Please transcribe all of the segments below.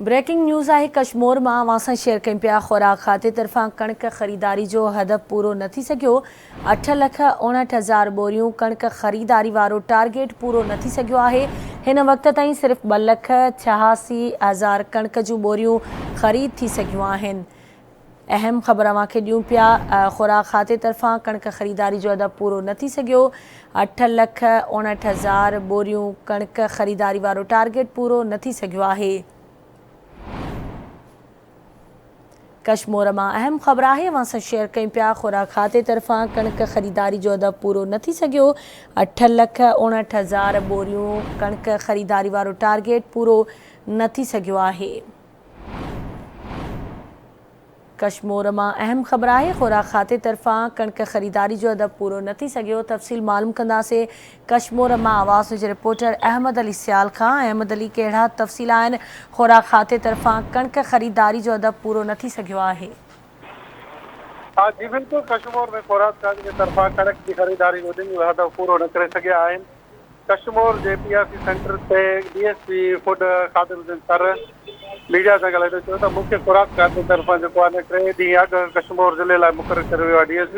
Breaking news है कश्मीर में अवां शेयर कयूं पिया। खुराक खाते तरफा कणक ख़रीदारी जो हदफ पूरो न थी सघियो। 8,59,000 बोरियूं कणक ख़रीदारी वारो टारगेट पूरो न थी सघियो आहे। हिन वक़्त ताईं सिर्फ़ 2,86,000 कणक जूं बोरियूं ख़रीद थी सघियूं आहिनि। अहम ख़बर अवांखे ॾियूं पिया। खुराक खाते तरफा कणक ख़रीदारी जो हदफ पूरो न थी सघियो। 8,59,000 बोरियूं कणक ख़रीदारी वारो टारगेट पूरो न थी सघियो आहे। कश्मीर में अहम ख़बर है अवां सां शेयर कयूं पिया। खुराक खाते तरफा कणक ख़रीदारी जो हदफ पूरो न थी सघियो। 8,59,000 बोरियूं कणक ख़रीदारी वारो टारगेट पूरो न थी सघियो आहे। कश्मीर में अहम ख़बर है खुराक खाते तरफा कणक ख़रीदारी जो हदफ पूरो न थी सघियो। तफ़सील मालूम कंदासीं कश्मीर में आवाज़ जे रिपोर्टर अहमद अली सियाल खां। अहमद अली, कहिड़ा तफ़सील आहिनि? खुराक खाते तरफा कणक ख़रीदारी जो हदफ पूरो न थी सघियो आहे। हाँ जी बिल्कुल, कश्मीर में खुराक खाते की तरफा कणक की खरीदारी जो दिन हदफ पूरो न करे सघिया आहिनि। कश्मीर के PRC सेंटर से DSP food Khadir Hussain sir media से ॻाल्हाए चयो त मुख्य खुराक खाते तरफा जो आहे 3 ॾींहं अॻु कश्मीर ज़िले लाइ मुक़ररु कयो वियो आहे। DSP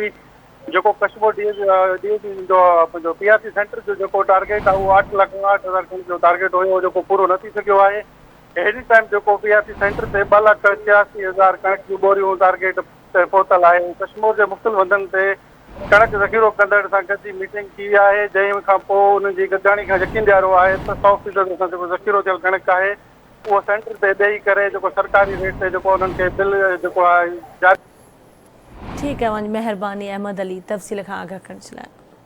जो कश्मीर DSP जो PRC सेंटर जो टारगेट आहे उहो 8,08,000 कणक जो टारगेट हुयो जो पूरो न थी सघियो आहे। हेॾी टाइम जो PRC सेंटर से 2,86,000 कणक जूं बोरियूं टारगेट ते पहुतल आहे। कश्मीर के मुख़्तलिफ़ हंधनि ते कणक ज़ख़ीरो कंदड़ सां गॾु मीटिंग थी आहे, जंहिं खां पोइ उनजी गॾिजाणी खां यकीन ॾियारो आहे त 100% असां जेको ज़ख़ीरो थियल कणक आहे उहो सेंटर ते ॾेई करे जेको सरकारी रेट ते जेको उन्हनि खे बिल जेको आहे जारी। ठीक है, वञ, मेहरबानी अहमद अली तफ़सील खां आगाह करण जे लाइ।